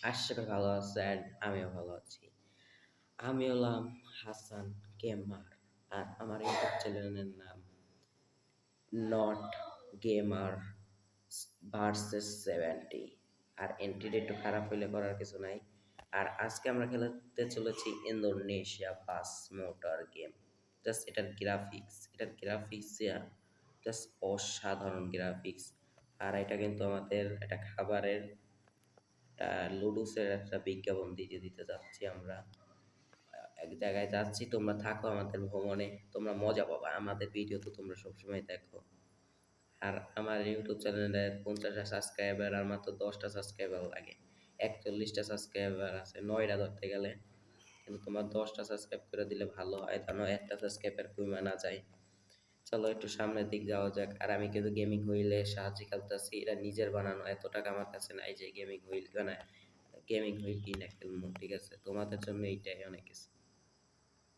আশা করি ভালো আছেন, আমিও ভালো আছি। আমি হলাম হাসান গেমার, আর আমার ইউটিউব চ্যানেলের নাম নট গেমার ভার্সেস 70। আর এন্ট্রিটা একটু খারাপ হইলে করার কিছু নাই। আর আজকে আমরা খেলতে চলেছি ইন্দোনেশিয়া বাস মোটর গেম। জাস্ট এটার গ্রাফিক্স জাস্ট অসাধারণ গ্রাফিক্স। আর এটা কিন্তু আমাদের একটা খাবারের লুডুসের একটা বিজ্ঞাপন দিতে যাচ্ছি আমরা। এক জায়গায় যাচ্ছি, তোমরা থাকো আমাদের ভ্রমণে, তোমরা মজা পাবা। আমাদের ভিডিও তো তোমরা সবসময় দেখো। আর আমার ইউটিউব চ্যানেলের 50টা সাবস্ক্রাইবার আর মাত্র 10টা সাবস্ক্রাইবার লাগে। 41টা সাবস্ক্রাইবার আছে, 9টা ধরতে গেলে। কিন্তু তোমার 10টা সাবস্ক্রাইব করে দিলে ভালো হয়, যেন একটা সাবস্ক্রাইবার কমে না যায়। চলো একটু সামনের দিক যাওয়া যাক। আর আমি কিন্তু গেমিং হুইলের সাহায্যে খেলতেছি, এটা নিজের বানানো, এত টাকা আমার কাছে নাই যে গেমিং হুইল কিনে খেলবো। ঠিক আছে, তোমাদের জন্য এইটাই অনেক কিছু।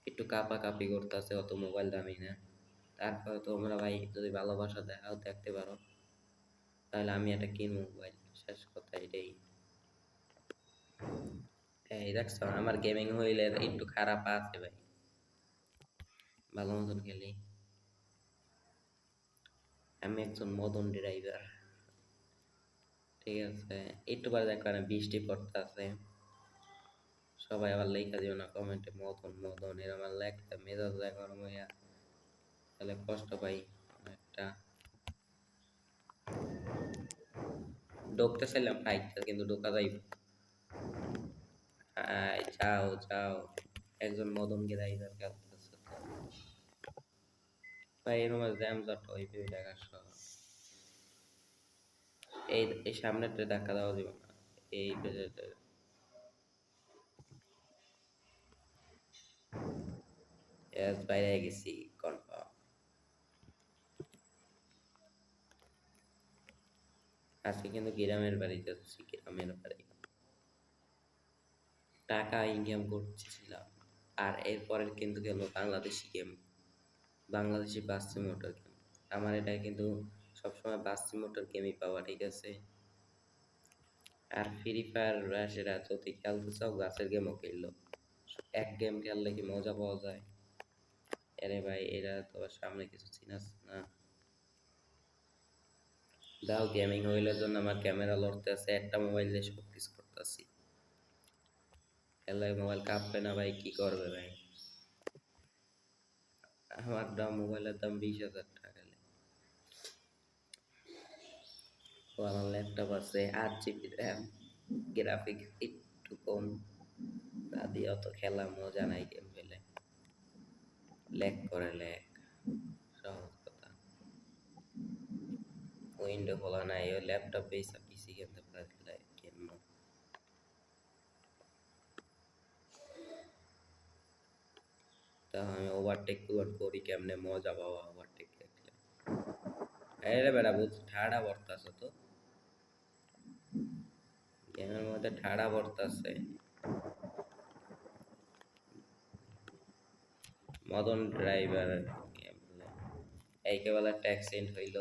একটু কাঁপাকাঁপি করতেছে, অত মোবাইল দামি না। তারপরে তোমরা ভাই যদি ভালোবাসা দেখাও দেখতে পারো, তাহলে আমি একটা কিনবো মোবাইল। শেষ কথা এটাই। এই দেখছো আমার গেমিং হুইলের একটু খারাপ আছে ভাই, ভালো মতন খেলি। আমি একজন মদন ড্রাইভার। ঠিক আছে, একটু পরে দেখো না বৃষ্টি পড়তে আছে। সবাই আবার লেখা দিও না কমেন্টে মদন মদন, এরকম আর লেখতে মেজাজ গরম হইয়া তাহলে কষ্ট পাই একটা। ঢুকতে চাইলাম ফাইটটা, কিন্তু ঢোকা যাইব। যাও যাও, একজন মদন ড্রাইভার খেলতেছে তো ভাই। এরকম জ্যাম জট হইবে ঢাকা শহর। এই সামনেটা ধাক্কা দেওয়া যাবে না। এই বাইরে গেছি কনফার্ম। আজকে কিন্তু গ্রামের বাড়ি যাচ্ছি, গ্রামের বাড়ি টাকা ইনকাম করতেছিলাম। আর এরপরের কিন্তু গেল বাংলাদেশি গেম, বাংলাদেশি বাসি মোটর গেম। আমার এটা কিন্তু সবসময় বাসি মোটর গেমই পাওয়া। ঠিক আছে, আর ফ্রি ফায়ার সেটা যদি খেলতে চাও গাছের গেমও খেললো। এক গেম খেললে কি মজা পাওয়া যায়? আরে ভাই এরা তো সামনে কিছু চিনাস না। দাও, গেমিং হইলের জন্য আমার ক্যামেরা লড়তে আছে, একটা মোবাইল দিয়ে সব কিছু করতেছি। খেলায় মোবাইল কাঁপবে না ভাই, কি করবে ভাই? আমার দাম মোবাইলের দাম 20,000 টাকা। ও আমার ল্যাপটপ আছে 8 GB র্যাম, গ্রাফিক্স একটু কম, তা দিয়ে অত খেলা মজা নাই। গেম পেলে ল্যাগ করে, ল্যাগ সহজ কথা। উইন্ডো খোলা নাই, ওই ল্যাপটপ বেসা পিসি খেলতে পারলে গেম। তা আমি ওভারটেক করি কেমনে, মজা পাওয়া ওভারটেক দেখলে। আরে বেড়া বলছি ঠাড়া পড়তাছে তো, গেমের মধ্যে ঠাড়া পড়তাছে। মদন ড্রাইভার গেম প্লে এইকেবেলা ট্যাক্সিডেন্ট হইল,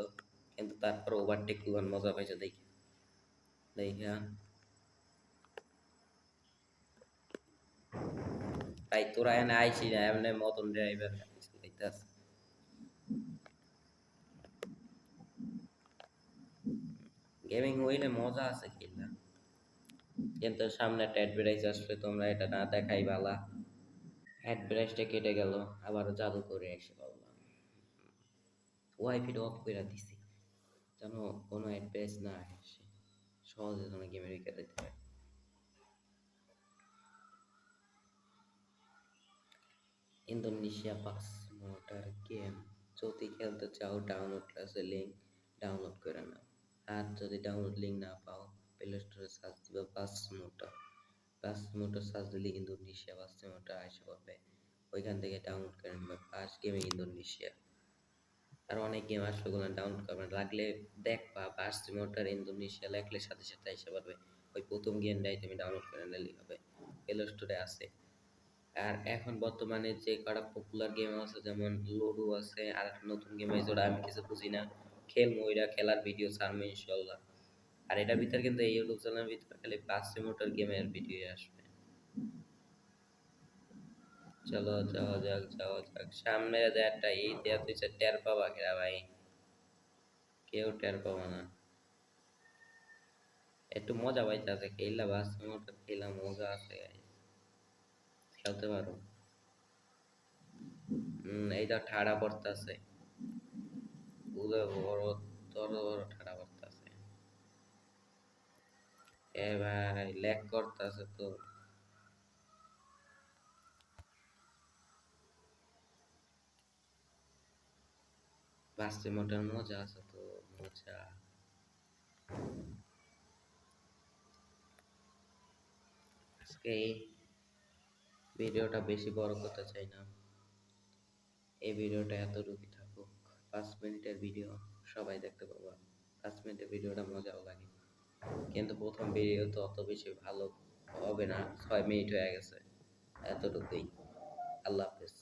কিন্তু তারপর ওভারটেক কুলার মজা পাইছে দেখি দেখা। ভাই তোরা এনে আইসি না, এমনি মদন ড্রাইভার চালাইতাছে। গেমিং হইলে মজা আছে খেলা, কিন্তু সামনে একটা অ্যাডভার্টাইজ আসলে তোমরা এটা না দেখাই বালা। অ্যাডভার্টাইজটা কেটে গেল, আবার জাদু করে এসে বললাম ওয়াইফাইটা অফ করে দিছি, যেন কোনো অ্যাডভার্টাইজ না আসে, সহজে যেন গেমের উইকেট দিতে পারে। ইন্দোনেশিয়া পাস মোটর গেম যদি খেলতে চাও ডাউনলোড ক্লাসে লিঙ্ক ডাউনলোড করে নাও। আর যদি ডাউনলোড লিঙ্ক না পাও, প্লে স্টোরে সার্চ দিবে বাস মোটর সার্চ দিলে ইন্দোনেশিয়া বাস মোটর আসে পড়বে। ওইখান থেকে ডাউনলোড করে নেবে ফার্স্ট গেমিং ইন্দোনেশিয়া। আর অনেক গেম আসবে, ওগুলো ডাউনলোড করবেন, লাগলে দেখবা বাস মোটর ইন্দোনেশিয়া লেখলে সাথে সাথে এসে পড়বে। ওই প্রথম গেমটাই তুমি ডাউনলোড করে নিলেই হবে, প্লে স্টোরে আছে। আর এখন বর্তমানে যে কটা পপুলার গেম আছে, যেমন লুডো আছে, আর একটা নতুন গেম আছে ওটা আমি কিছু বুঝি না, খেলবো, ওইটা খেলার ভিডিও ছাড়বো ইনশাল্লাহ। আর এটার ভিতরে কিন্তু এই ইউটিউব চ্যানেলের ভিতরে খালি পাঁচ মোটর গেমের ভিডিও আসবে। চলো যাওয়া যাক যাওয়া যাক সামনে যে একটা এই দেয়া তুই টের পাবা কিরা ভাই, কেউ টের পাবা না। একটু মজা পাইতেছে খেললা, পাঁচ মোটর খেলা মজা আছে guys। খেলতে পারো। এইটা ঠাড়া পড়তেছে, পুরো বড় বড় বড় ঠাড়া পড়তেছে। এ ভাই ল্যাগ করতেছে তো। বাসে মোটার মজা আছে তো, মজা। আজকে এই ভিডিওটা বেশি বড় করতে চাই না, এই ভিডিওটা এতটুকুই থাকুক। 5 মিনিটের ভিডিও, সবাই দেখতে পাবা। 5 মিনিটের ভিডিওটা মজাও লাগে, কিন্তু প্রথম ভিডিও তো অত বেশি ভালো হবে না। 6 মিনিট হয়ে গেছে, এতটুকুই। আল্লাহ হাফেজ।